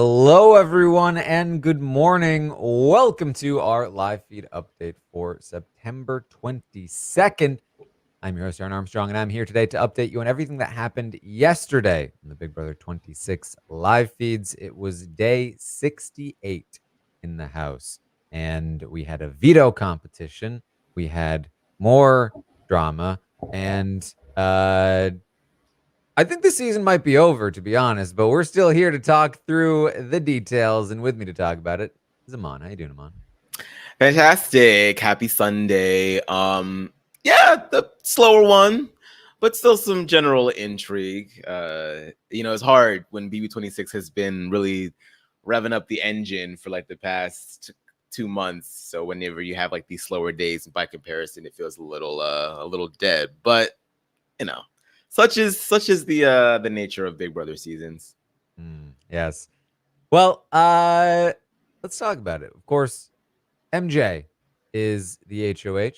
Hello, everyone, and good morning. Welcome to our live feed update for September 22nd. I'm your host, Armstrong, and I'm here today to update you on everything that happened yesterday in the Big Brother 26 live feeds. It was day 68 in the house, and we had a veto competition. We had more drama, and I think the season might be over, to be honest, but we're still here to talk through the details, and with me to talk about it is Aman. How you doing, Aman? Fantastic. Happy Sunday. Yeah, the slower one, but still some general intrigue. It's hard when BB26 has been really revving up the engine for like the past 2 months. So whenever you have like these slower days, by comparison, it feels a little dead. But such is the nature of Big Brother seasons. Yes. Well, let's talk about it. Of course, MJ is the HOH.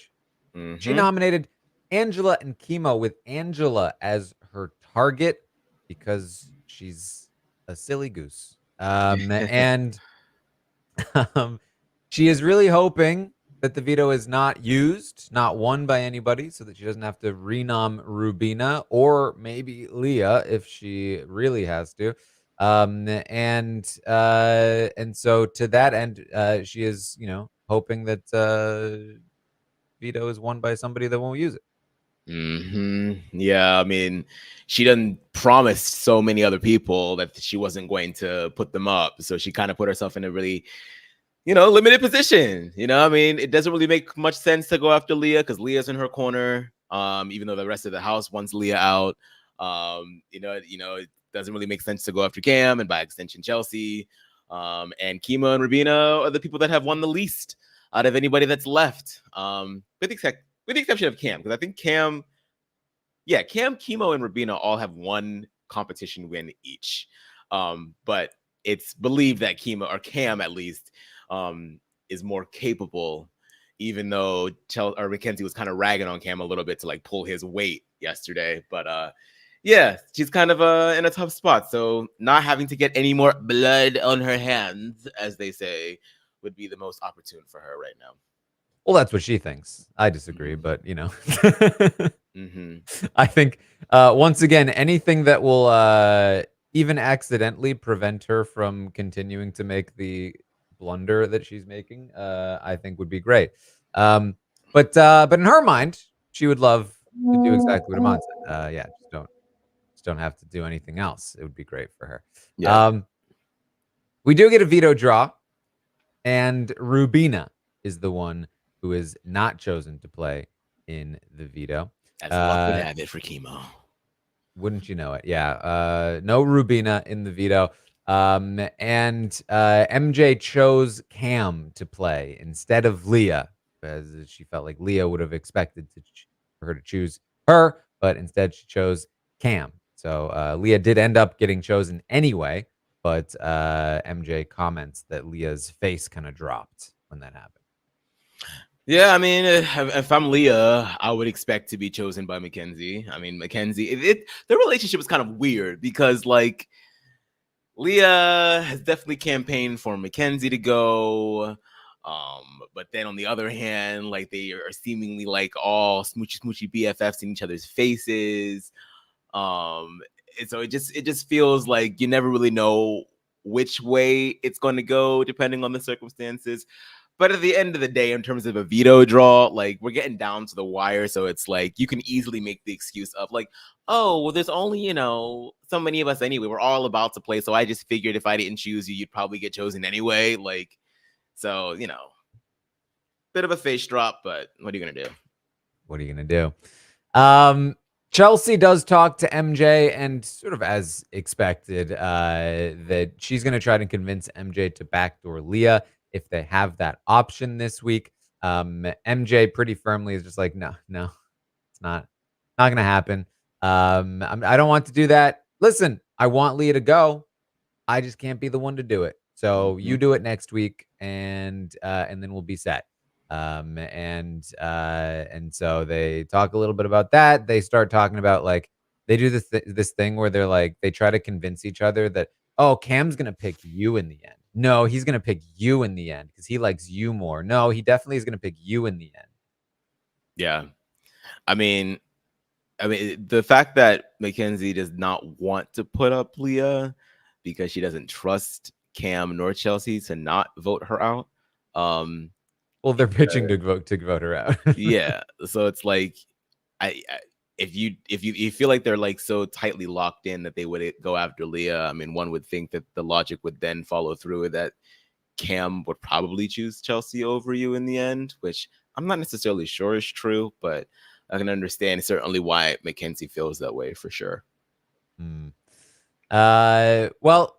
She nominated Angela and Kimo, with Angela as her target because she's a silly goose. And she is really hoping that the veto is not used, not won by anybody, so that she doesn't have to renom Rubina or maybe Leah if she really has to. And so to that end, she is, hoping that veto is won by somebody that won't use it. Yeah, I mean, she done promised so many other people that she wasn't going to put them up, so she kind of put herself in a really limited position. I mean, it doesn't really make much sense to go after Leah because Leah's in her corner. Even though the rest of the house wants Leah out. It doesn't really make sense to go after Cam and by extension Chelsie. And Kimo and Rubina are the people that have won the least out of anybody that's left. With the exception of Cam, because I think Cam, Kimo, and Rubina all have one competition win each. But it's believed that Cam at least is more capable, even though Mackenzie was kind of ragging on Cam a little bit to like pull his weight yesterday. But she's kind of in a tough spot. So not having to get any more blood on her hands, as they say, would be the most opportune for her right now. Well, that's what she thinks. I disagree, but I think once again, anything that will even accidentally prevent her from continuing to make the blunder that she's making, I think would be great. But in her mind, she would love to do exactly what Aman said. Just don't have to do anything else. It would be great for her. Yeah. We do get a veto draw, and Rubina is the one who is not chosen to play in the veto. As luck would have it for Kimo. Wouldn't you know it? Yeah. No Rubina in the veto. And MJ chose Cam to play instead of Leah, as she felt like Leah would have expected for her to choose her, but instead she chose Cam. So Leah did end up getting chosen anyway, but MJ comments that Leah's face kind of dropped when that happened. Yeah, I mean, if I'm Leah, I would expect to be chosen by Mackenzie. I mean, Mackenzie, the relationship is kind of weird because, like, Leah has definitely campaigned for Mackenzie to go. But then on the other hand, like, they are seemingly like all smoochy BFFs in each other's faces. And so it just feels like you never really know which way it's going to go depending on the circumstances. But at the end of the day, in terms of a veto draw, like, we're getting down to the wire. So it's like you can easily make the excuse of like, oh, well, there's only, so many of us anyway. We're all about to play. So I just figured if I didn't choose you, you'd probably get chosen anyway. Like, so, bit of a face drop, but what are you going to do? What are you going to do? Chelsie does talk to MJ, and sort of as expected, that she's going to try to convince MJ to backdoor Leah if they have that option this week. MJ pretty firmly is just like, no, it's not going to happen. I don't want to do that. Listen, I want Leah to go. I just can't be the one to do it. So you do it next week, and then we'll be set. And so they talk a little bit about that. They start talking about, like, they do this thing where they're like, they try to convince each other that oh, Cam's gonna pick you in the end. No, he's gonna pick you in the end because he likes you more. No, he definitely is gonna pick you in the end. Yeah. I mean, the fact that Mackenzie does not want to put up Leah because she doesn't trust Cam nor Chelsie to not vote her out. Well, they're pitching to vote her out. Yeah, so it's like, I if you feel like they're like so tightly locked in that they would go after Leah, I mean, one would think that the logic would then follow through that Cam would probably choose Chelsie over you in the end, which I'm not necessarily sure is true, but I can understand certainly why Mackenzie feels that way for sure. Well,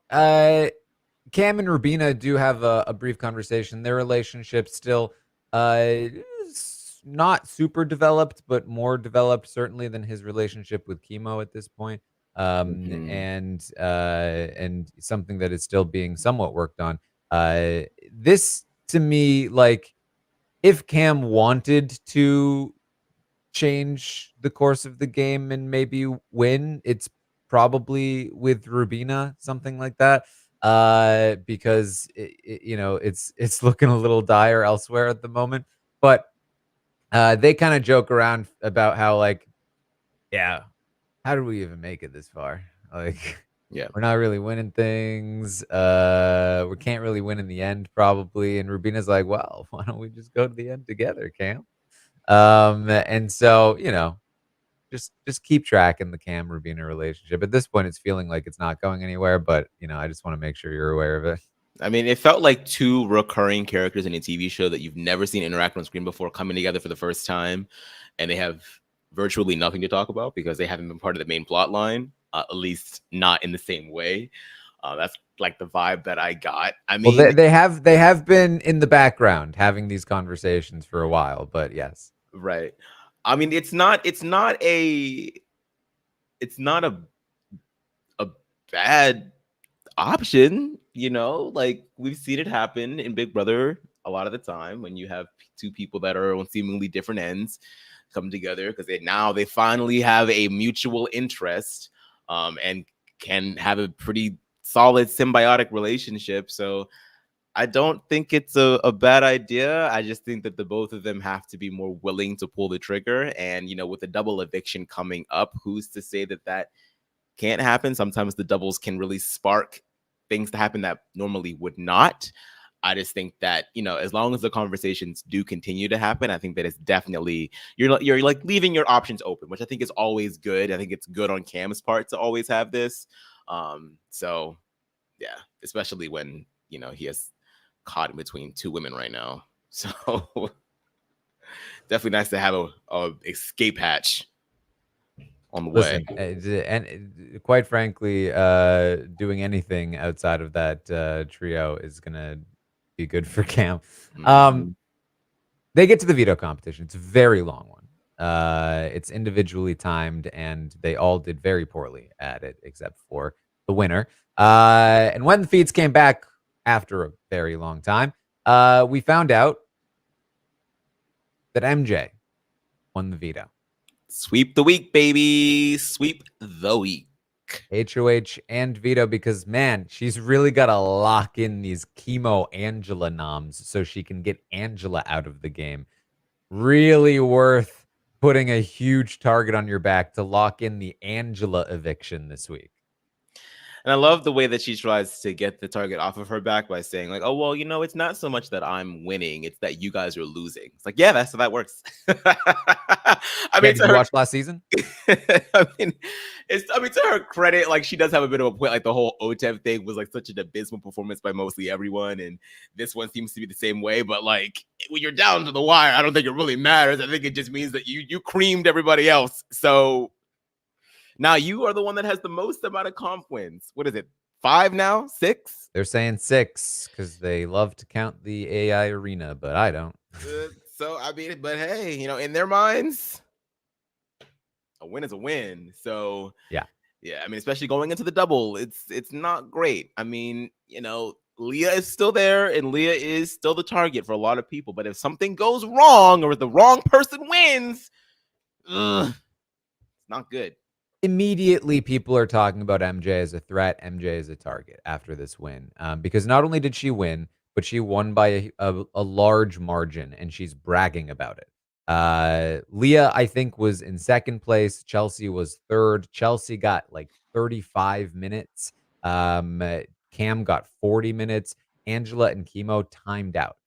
Cam and Rubina do have a brief conversation. Their relationship still is not super developed, but more developed certainly than his relationship with Kimo at this point. And something that is still being somewhat worked on. This to me, like, if Cam wanted to change the course of the game and maybe win, it's probably with Rubina, something like that. Because it's looking a little dire elsewhere at the moment. But they kind of joke around about how, like, yeah, how did we even make it this far? Like, Yeah, we're not really winning things. We can't really win in the end, probably. And Rubina's like, well, why don't we just go to the end together, Cam? And so, just keep tracking the Cam Rubina relationship. At this point, it's feeling like it's not going anywhere, but I just want to make sure you're aware of it. I mean, it felt like two recurring characters in a TV show that you've never seen interact on screen before coming together for the first time, and they have virtually nothing to talk about because they haven't been part of the main plot line, at least not in the same way. That's like the vibe that I got. I mean, well, they have been in the background having these conversations for a while, but yes, right. I mean, it's not a bad option, like we've seen it happen in Big Brother a lot of the time when you have two people that are on seemingly different ends come together because they finally have a mutual interest, and can have a pretty solid symbiotic relationship. So I don't think it's a bad idea. I just think that the both of them have to be more willing to pull the trigger. And, with the double eviction coming up, who's to say that can't happen? Sometimes the doubles can really spark things to happen that normally would not. I just think that, as long as the conversations do continue to happen, I think that it's definitely, you're like leaving your options open, which I think is always good. I think it's good on Cam's part to always have this. So yeah, especially when, he has caught in between two women right now. So definitely nice to have a escape hatch on the way. Listen, and quite frankly, doing anything outside of that trio is gonna be good for Cam. They get to the veto competition. It's a very long one. It's individually timed, and they all did very poorly at it, except for the winner. And when the feeds came back after a very long time, we found out that MJ won the veto. Sweep the week, baby. Sweep the week. HOH and Veto, because, man, she's really got to lock in these Kimo Angela noms so she can get Angela out of the game. Really worth putting a huge target on your back to lock in the Angela eviction this week. And I love the way that she tries to get the target off of her back by saying, like, oh, well, it's not so much that I'm winning, it's that you guys are losing. It's like, yeah, that's how that works. Did you watch last season? I mean, to her credit, like, she does have a bit of a point. Like, the whole OTEV thing was like such an abysmal performance by mostly everyone, and this one seems to be the same way. But like, when you're down to the wire, I don't think it really matters. I think it just means that you creamed everybody else. So now you are the one that has the most amount of comp wins. What is it? 5 now? 6? They're saying 6 because they love to count the AI arena, but I don't. So I mean, but hey, in their minds, a win is a win. So yeah. I mean, especially going into the double, it's not great. I mean, Leah is still there, and Leah is still the target for a lot of people. But if something goes wrong or if the wrong person wins, it's not good. immediately people are talking about MJ as a threat, MJ as a target after this win. Because not only did she win, but she won by a large margin, and she's bragging about it. Leah, I think, was in second place. Chelsie was third. Chelsie got like 35 minutes. Cam got 40 minutes. Angela and Kimo timed out.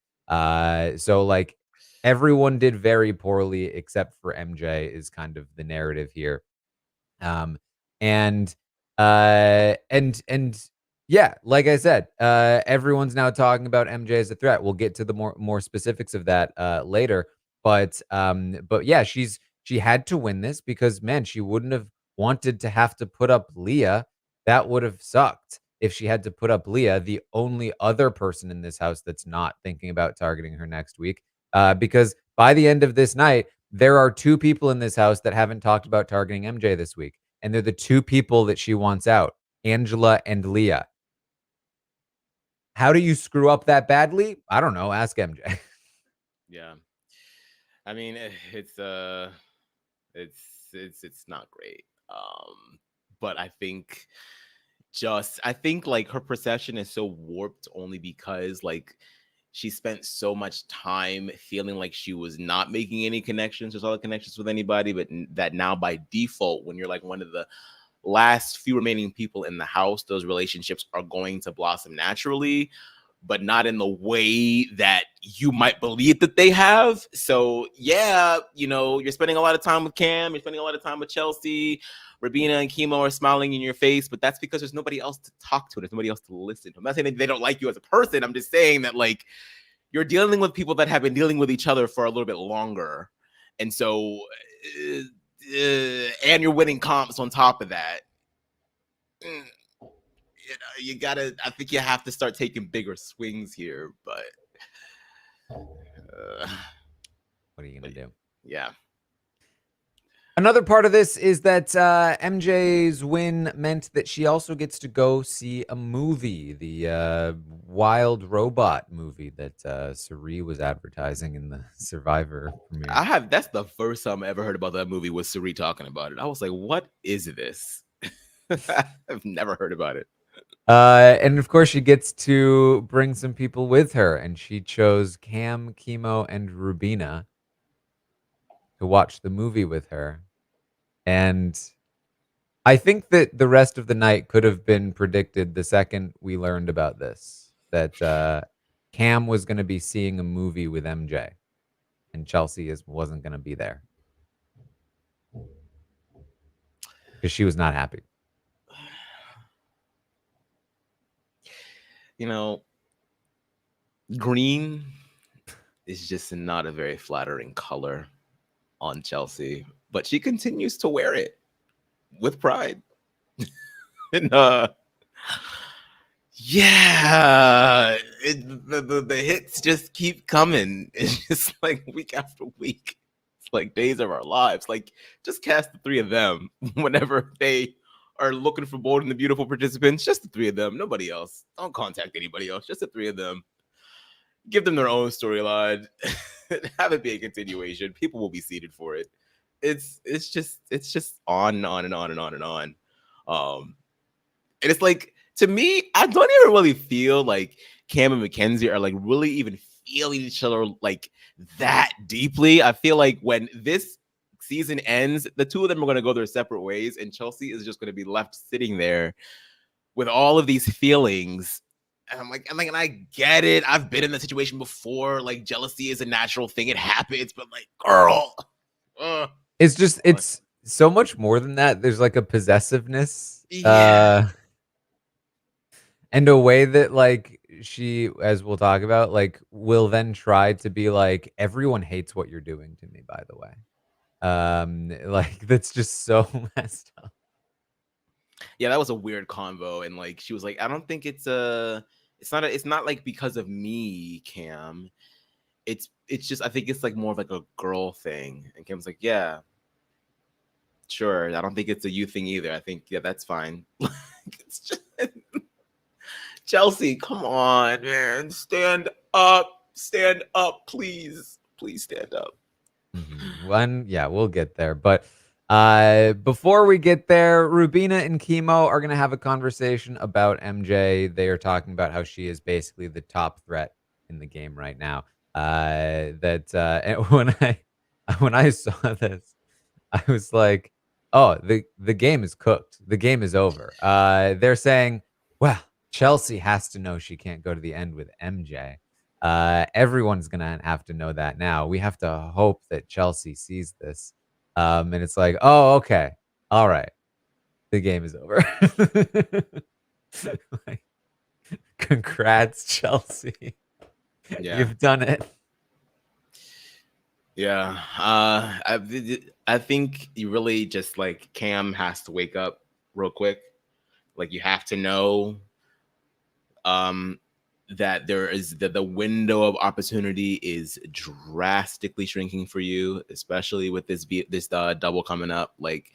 So like everyone did very poorly except for MJ is kind of the narrative here. Um, and and yeah, like I said, everyone's now talking about MJ as a threat. We'll get to the more specifics of that later. But yeah, she had to win this because man, she wouldn't have wanted to have to put up Leah. That would have sucked if she had to put up Leah, the only other person in this house that's not thinking about targeting her next week. Because by the end of this night, there are two people in this house that haven't talked about targeting MJ this week, and they're the two people that she wants out, Angela and Leah. How do you screw up that badly? I don't know. Ask MJ. Yeah. I mean, it's not great. But I think like her perception is so warped only because like she spent so much time feeling like she was not making any connections or solid connections with anybody, but that now by default, when you're like one of the last few remaining people in the house, those relationships are going to blossom naturally, but not in the way that you might believe that they have. So yeah, you know, you're spending a lot of time with Cam, you're spending a lot of time with Chelsie, Rubina and Kimo are smiling in your face, but that's because there's nobody else to talk to. There's nobody else to listen to. I'm not saying that they don't like you as a person. I'm just saying that like you're dealing with people that have been dealing with each other for a little bit longer. And so, and you're winning comps on top of that. You know, you gotta, I think you have to start taking bigger swings here, but What are you going to do? Yeah. Another part of this is that MJ's win meant that she also gets to go see a movie, the Wild Robot movie that Suri was advertising in the Survivor premiere. That's the first time I ever heard about that movie was Suri talking about it. I was like, what is this? I've never heard about it. And of course, she gets to bring some people with her, and she chose Cam, Kimo, and Rubina to watch the movie with her. And I think that the rest of the night could have been predicted the second we learned about this, that Cam was going to be seeing a movie with MJ, and Chelsie wasn't going to be there because she was not happy. You know, green is just not a very flattering color on Chelsie, but she continues to wear it with pride. And yeah, the hits just keep coming. It's just like week after week. It's like days of our lives. Like just cast the three of them whenever they are looking for Bold and the Beautiful participants. Just the three of them, nobody else. Don't contact anybody else. Just the three of them. Give them their own storyline. Have it be a continuation. People will be seated for it. It's just on and on and on and on and on. And it's like, to me, I don't even really feel like Cam and Mackenzie are like really even feeling each other like that deeply. I feel like when this season ends, the two of them are going to go their separate ways, and Chelsie is just going to be left sitting there with all of these feelings. And I'm like, and I get it. I've been in that situation before. Like, jealousy is a natural thing. It happens, but like, girl. It's so much more than that. There's like a possessiveness. Yeah. And a way that like she, as we'll talk about, like will then try to be like, everyone hates what you're doing to me, by the way. Like that's just so messed up. Yeah, that was a weird convo. And like she was like, I don't think it's not like because of me, Cam. It's just, I think it's like more of like a girl thing. And Cam's like, yeah, sure. I don't think it's a you thing either. I think, yeah, that's fine. It's just Chelsie, come on, man. Stand up, please. Please stand up. Mm-hmm. Yeah, we'll get there. But Before we get there, Rubina and Kimo are gonna have a conversation about MJ. They are talking about how she is basically the top threat in the game right now. And when I saw this, I was like, "Oh, the game is cooked. The game is over." They're saying, "Well, Chelsie has to know she can't go to the end with MJ. Everyone's gonna have to know that now. We have to hope that Chelsie sees this." And it's like, "Oh, okay. All right. The game is over." Like, congrats, Chelsie. Yeah. You've done it. Yeah. I think you really just like Cam has to wake up real quick. Like you have to know that there is the window of opportunity is drastically shrinking for you, especially with this double coming up. Like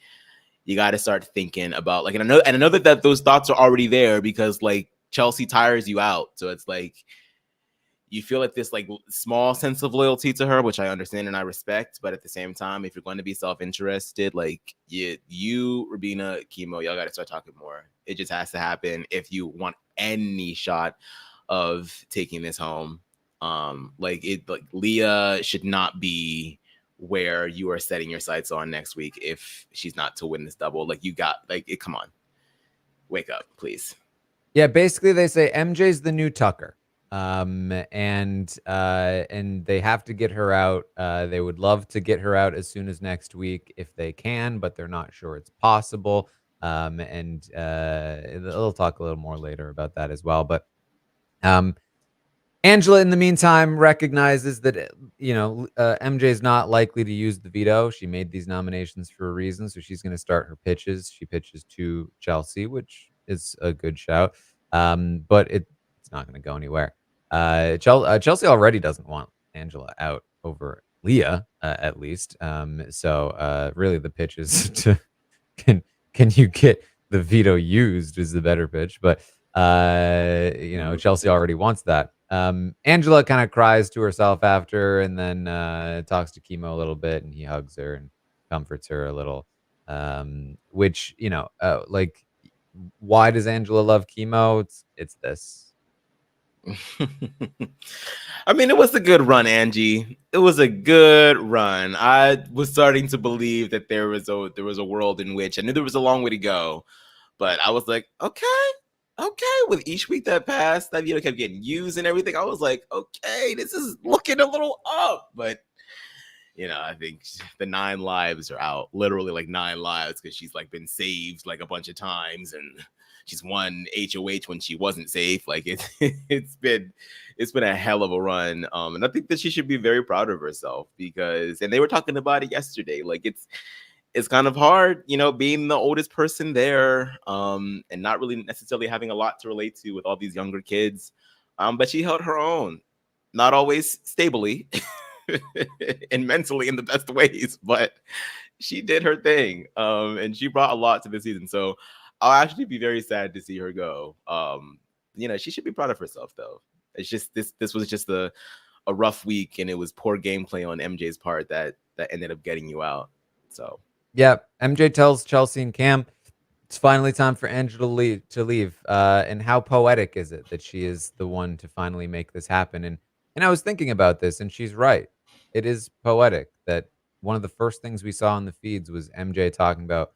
you got to start thinking about like, and I know that those thoughts are already there because like Chelsie tires you out. So it's like you feel like this like small sense of loyalty to her, which I understand and I respect. But at the same time, if you're going to be self-interested, like you, Rubina, Kimo, y'all got to start talking more. It just has to happen if you want any shot of taking this home. Like Leah should not be where you are setting your sights on next week if she's not to win this double. Like you got come on, wake up, please. Yeah, basically they say MJ's the new Tucker. And they have to get her out. They would love to get her out as soon as next week if they can, but they're not sure it's possible. And they'll talk a little more later about that as well. But Angela, in the meantime, recognizes that MJ is not likely to use the veto. She made these nominations for a reason, so she's going to start her pitches. She pitches to Chelsie, which is a good shout, but it's not going to go anywhere. Chelsie already doesn't want Angela out over Leah, at least. So really, the pitch is to can you get the veto used is the better pitch, but Chelsie already wants that. Angela kind of cries to herself after, and then talks to Kimo a little bit, and he hugs her and comforts her a little. Which like, why does Angela love Kimo? It's this. I mean, it was a good run, Angie. It was a good run. I was starting to believe that there was a world in which I knew there was a long way to go, but I was like, okay. With each week that passed, that kept getting used and everything. I was like, okay, this is looking a little up, but I think the 9 lives are out, literally like 9 lives, because she's like been saved like a bunch of times and she's won HOH when she wasn't safe. Like it's been a hell of a run. And I think that she should be very proud of herself and they were talking about it yesterday. Like it's kind of hard, being the oldest person there, and not really necessarily having a lot to relate to with all these younger kids. But she held her own, not always stably and mentally in the best ways, but she did her thing. And she brought a lot to the season. So I'll actually be very sad to see her go. She should be proud of herself though. It's just this was just a rough week, and it was poor gameplay on MJ's part that ended up getting you out. So yeah, MJ tells Chelsie and Cam it's finally time for Angela to leave. And how poetic is it that she is the one to finally make this happen? And I was thinking about this, and she's right. It is poetic that one of the first things we saw in the feeds was MJ talking about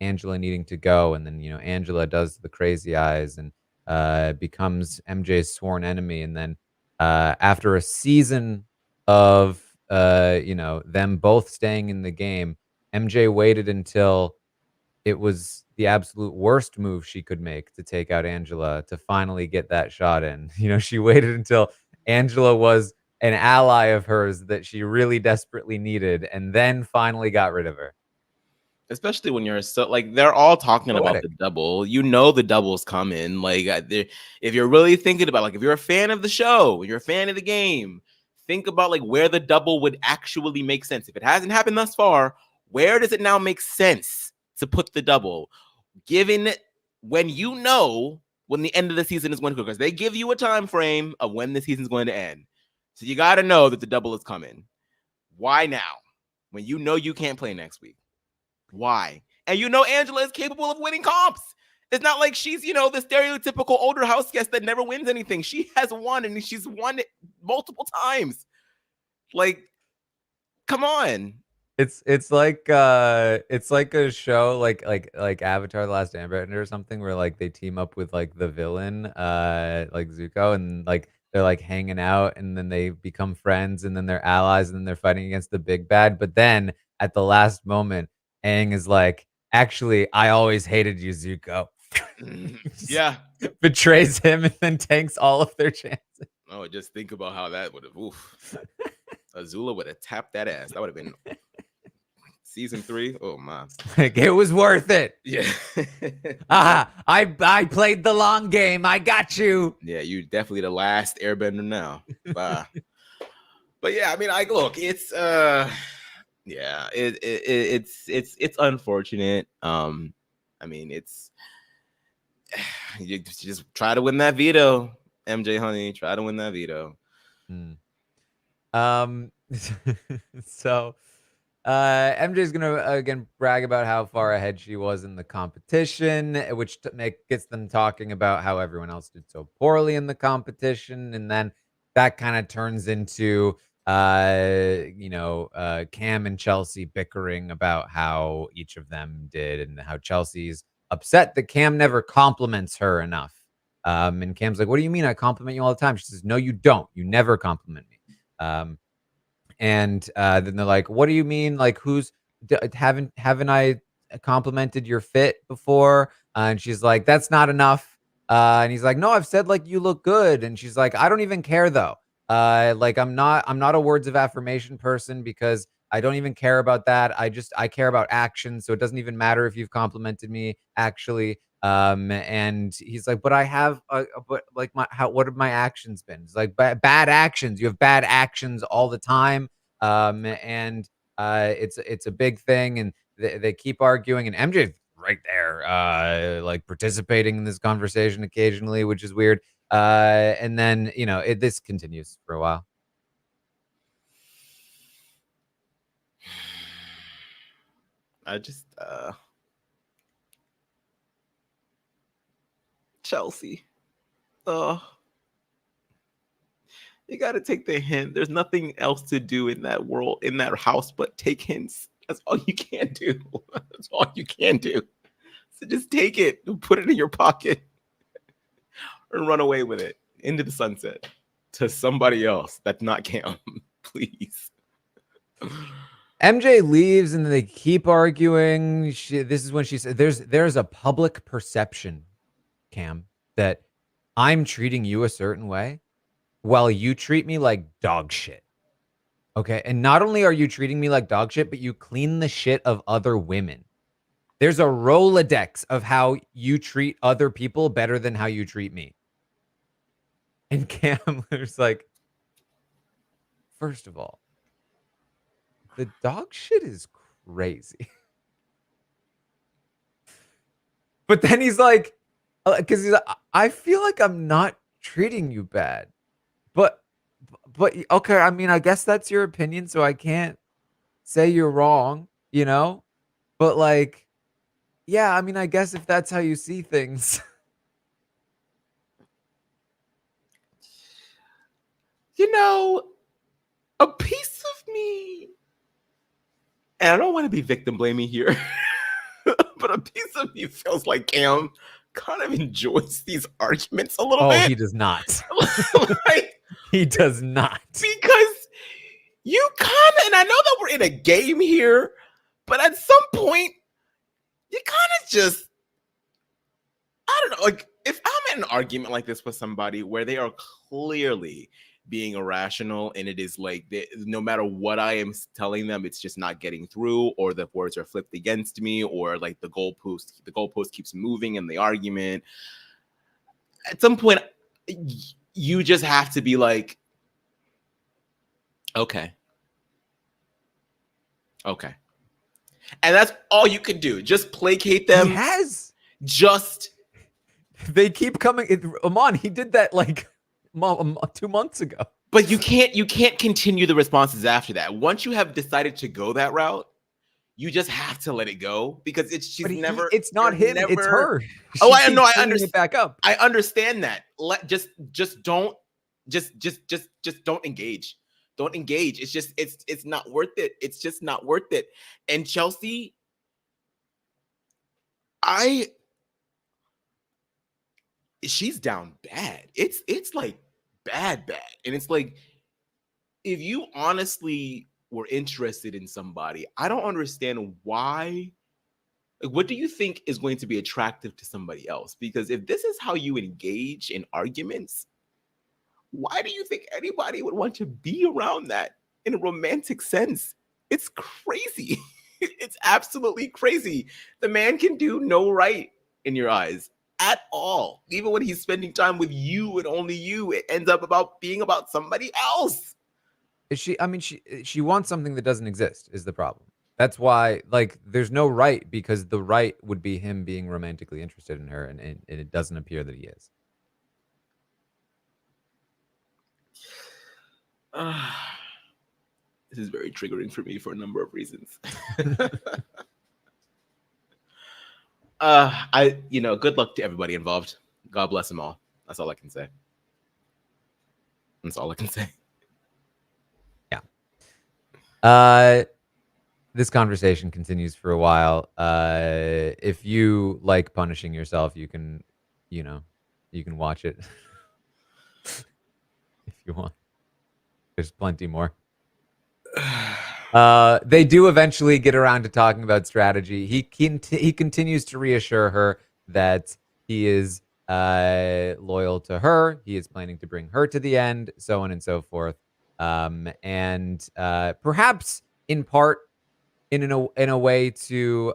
Angela needing to go, and then Angela does the crazy eyes and becomes MJ's sworn enemy, and then after a season of them both staying in the game, MJ waited until it was the absolute worst move she could make to take out Angela to finally get that shot in. She waited until Angela was an ally of hers that she really desperately needed, and then finally got rid of her. Especially when you're so like they're all talking Poetic. about the double. The double's coming. Like if you're really thinking about, like, if you're a fan of the show, you're a fan of the game, think about like where the double would actually make sense. If it hasn't happened thus far, where does it now make sense to put the double? Given when when the end of the season is going to go, because they give you a time frame of when the season's going to end. So you got to know that the double is coming. Why now? When you can't play next week. Why? And Angela is capable of winning comps. It's not like she's, the stereotypical older house guest that never wins anything. She has won, and she's won it multiple times. Like, come on. It's like a show like Avatar: The Last Airbender or something, where like they team up with like the villain, like Zuko, and like they're like hanging out, and then they become friends, and then they're allies, and then they're fighting against the big bad. But then at the last moment, Aang is like, "Actually, I always hated you, Zuko." Yeah. Betrays him and then tanks all of their chances. Oh, just think about how that would have. Oof. Azula would have tapped that ass. That would have been season 3. Oh my! Like, it was worth it. Yeah. I played the long game. I got you. Yeah, you definitely the last airbender now. But yeah, I mean, look, it's yeah, it's unfortunate. I mean, it's you just try to win that veto, MJ honey. Try to win that veto. So MJ's gonna again brag about how far ahead she was in the competition, which gets them talking about how everyone else did so poorly in the competition, and then that kind of turns into Cam and Chelsie bickering about how each of them did, and how Chelsea's upset that Cam never compliments her enough. And Cam's like, "What do you mean? I compliment you all the time." She says, "No, you don't. You never compliment me." And then they're like, "What do you mean? Like, haven't I complimented your fit before?" And she's like, "That's not enough." And he's like, "No, I've said like you look good." And she's like, "I don't even care though. Like I'm not a words of affirmation person because I don't even care about that. I care about action. So it doesn't even matter if you've complimented me actually." And he's like, "But I have, but like what have my actions been?" It's like bad actions. You have bad actions all the time. And it's a big thing, and they keep arguing, and MJ's right there, like participating in this conversation occasionally, which is weird. And then this continues for a while. I just Chelsie. You got to take the hint. There's nothing else to do in that world, in that house, but take hints. That's all you can do. That's all you can do. So just take it and put it in your pocket and run away with it into the sunset to somebody else that's not Cam, please. MJ leaves and they keep arguing. This is when she said, "There's a public perception, Cam, that I'm treating you a certain way while you treat me like dog shit. Okay. And not only are you treating me like dog shit, but you clean the shit of other women. There's a Rolodex of how you treat other people better than how you treat me." And Cam was like, "First of all, the dog shit is crazy." But then he's like, because he's like, "I feel like I'm not treating you bad. But okay, I mean, I guess that's your opinion, so I can't say you're wrong, But like, yeah, I mean, I guess if that's how you see things." A piece of me, and I don't want to be victim blaming here, but a piece of me feels like Cam kind of enjoys these arguments a little bit. Oh, he does not. He does not. Because you kind of, and I know that we're in a game here, but at some point, you kind of just, I don't know, like if I'm in an argument like this with somebody where they are clearly being irrational, and it is like no matter what I am telling them, it's just not getting through, or the words are flipped against me, or like the goalpost keeps moving in the argument. At some point, you just have to be like, okay, and that's all you can do. Just placate them. He has. They keep coming. Aman, he did that like 2 months ago. But you can't continue the responses after that. Once you have decided to go that route, you just have to let it go because she's But never. it's not You're him, it's never. her. Oh, She I know. keeps bringing it back up. I understand that. Just don't. Just don't engage. Don't engage. It's just it's not worth it. It's just not worth it. And Chelsie, she's down bad. It's like bad, and it's like if you honestly were interested in somebody, I don't understand why. Like, what do you think is going to be attractive to somebody else? Because if this is how you engage in arguments, why do you think anybody would want to be around that in a romantic sense? It's crazy. It's absolutely crazy. The man can do no right in your eyes at all. Even when he's spending time with you and only you, it ends up being about somebody else. She wants something that doesn't exist is the problem. That's why, like, there's no right, because the right would be him being romantically interested in her, and it doesn't appear that he is. This is very triggering for me for a number of reasons. Good luck to everybody involved. God bless them all. That's all I can say. That's all I can say. Yeah. This conversation continues for a while. If you like punishing yourself, you can watch it if you want. There's plenty more. They do eventually get around to talking about strategy. He continues to reassure her that he is loyal to her. He is planning to bring her to the end, so on and so forth. And perhaps in part, in a way to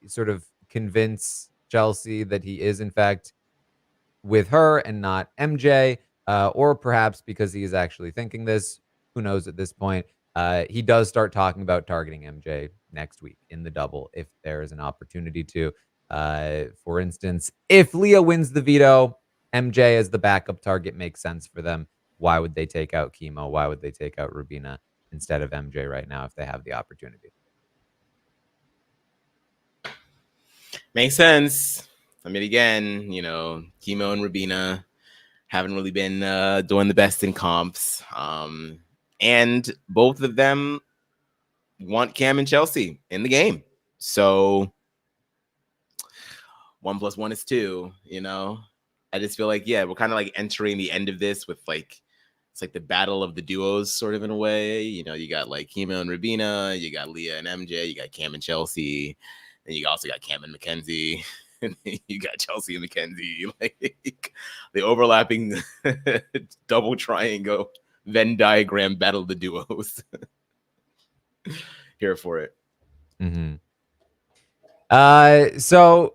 sort of convince Chelsie that he is in fact with her and not MJ, or perhaps because he is actually thinking this. Who knows at this point? He does start talking about targeting MJ next week in the double if there is an opportunity to. For instance, if Leah wins the veto, MJ as the backup target makes sense for them. Why would they take out Kimo? Why would they take out Rubina instead of MJ right now if they have the opportunity? Makes sense. I mean, again, Kimo and Rubina haven't really been doing the best in comps. And both of them want Cam and Chelsie in the game. So 1 + 1 is 2, I just feel like, we're kind of like entering the end of this with it's like the battle of the duos sort of in a way. You got like Kimo and Rubina, you got Leah and MJ, you got Cam and Chelsie, and you also got Cam and Mackenzie, and you got Chelsie and Mackenzie. Like the overlapping double triangle Venn diagram battle of the duos. Here for it. Mm-hmm. So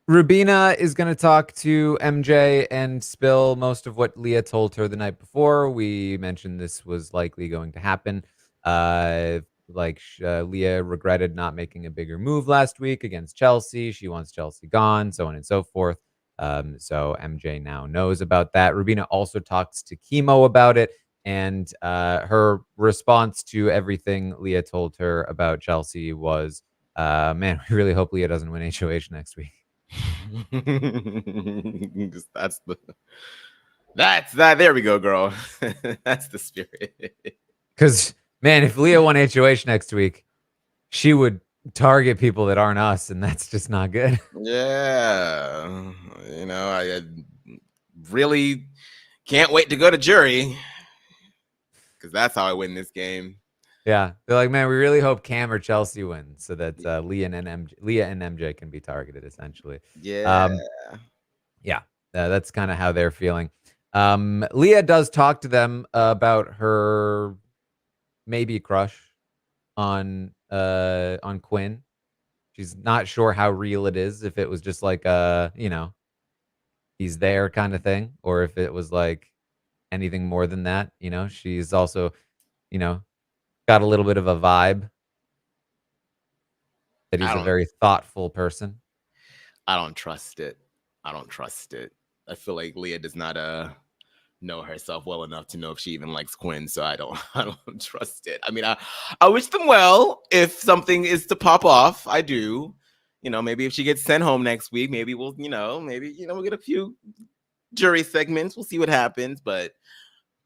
Rubina is going to talk to MJ and spill most of what Leah told her the night before. We mentioned this was likely going to happen. Leah regretted not making a bigger move last week against Chelsie. She wants Chelsie gone, so on and so forth. So MJ now knows about that. Rubina also talks to Kimo about it. And her response to everything Leah told her about Chelsie was, man, we really hope Leah doesn't win HOH next week. That's that. There we go, girl. That's the spirit. Because, man, if Leah won HOH next week, she would target people that aren't us, and that's just not good. Yeah. I really can't wait to go to jury, because that's how I win this game. Yeah. They're like, man, we really hope Cam or Chelsie wins so that Leah and MJ can be targeted, essentially. Yeah. That's kind of how they're feeling. Leah does talk to them about her maybe crush on Quinn. She's not sure how real it is, if it was just like he's there kind of thing, or if it was like anything more than that. She's also, got a little bit of a vibe that he's a very thoughtful person. I don't trust it. I feel like Leah does not know herself well enough to know if she even likes Quinn, so I don't I don't trust it. I mean, I wish them well if something is to pop off. I do. Maybe if she gets sent home next week, maybe we'll get a few jury segments. We'll see what happens, but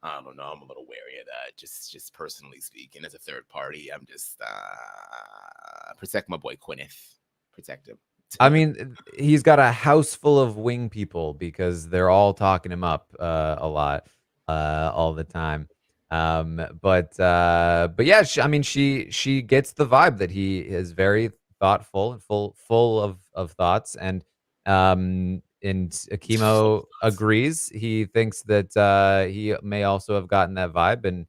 I don't know. I'm a little wary of that. Just personally speaking, as a third party, I'm just protect my boy Gwyneth. Protect him. I mean, he's got a house full of wing people because they're all talking him up a lot, all the time. But yeah, I mean, she gets the vibe that he is very thoughtful and full of thoughts, and Kimo agrees. He thinks that he may also have gotten that vibe, and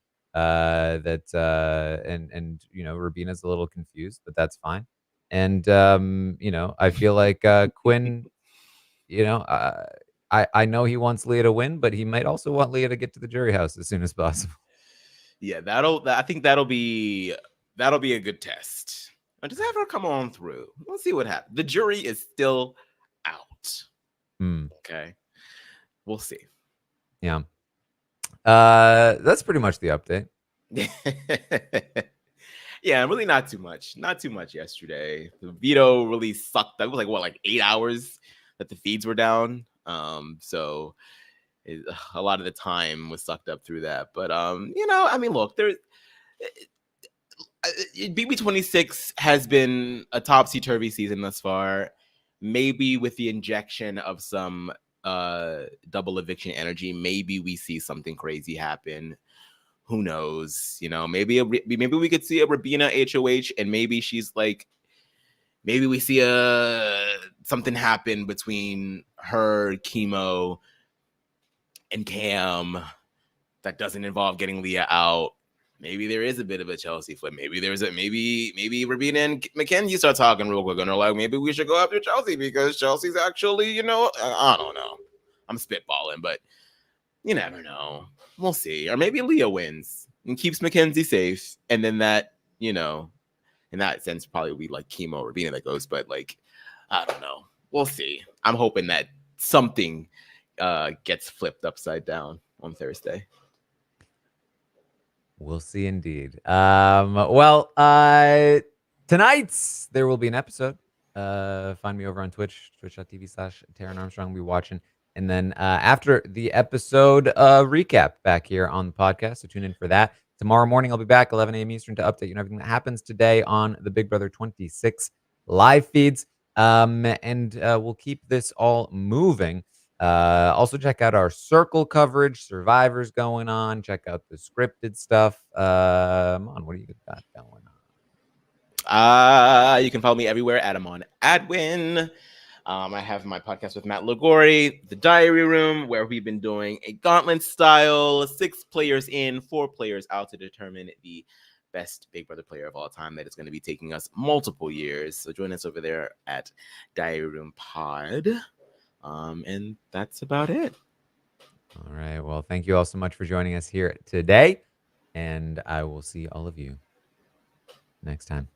and Rubina's a little confused, but that's fine. And I feel like Quinn, I know he wants Leah to win, but he might also want Leah to get to the jury house as soon as possible. Yeah, I think that'll be a good test. Just have her come on through. We'll see what happens. The jury is still out. Okay. We'll see. Yeah. That's pretty much the update. Yeah, really not too much. Not too much yesterday. The veto really sucked. It was like 8 hours that the feeds were down. So a lot of the time was sucked up through that. But I mean, look, there's BB26 has been a topsy-turvy season thus far. Maybe with the injection of some double eviction energy, maybe we see something crazy happen. Who knows? Maybe we could see a Rubina HOH, and maybe she's like, maybe we see something happen between her, Kimo, and Cam that doesn't involve getting Leah out. Maybe there is a bit of a Chelsie flip. Maybe maybe Rubina and Mackenzie start talking real quick, and they're like, maybe we should go after Chelsie because Chelsea's actually, I don't know. I'm spitballing, but you never know. We'll see. Or maybe Leah wins and keeps Mackenzie safe. And then that, in that sense, probably will be like Kimo or Rubina that goes. But like, I don't know. We'll see. I'm hoping that something gets flipped upside down on Thursday. We'll see indeed. Well, tonight there will be an episode. Find me over on Twitch, twitch.tv/Taran Armstrong. We'll be watching. And then after the episode recap back here on the podcast. So tune in for that. Tomorrow morning, I'll be back 11 a.m. Eastern to update you on everything that happens today on the Big Brother 26 live feeds. And we'll keep this all moving. Also, check out our circle coverage, Survivor's going on. Check out the scripted stuff. What do you got going on? You can follow me everywhere at Aman Adwin. I have my podcast with Matt Lagori, The Diary Room, where we've been doing a gauntlet style, 6 players in, 4 players out to determine the best Big Brother player of all time. That is going to be taking us multiple years. So join us over there at Diary Room Pod. And that's about it. All right. Well, thank you all so much for joining us here today. And I will see all of you next time.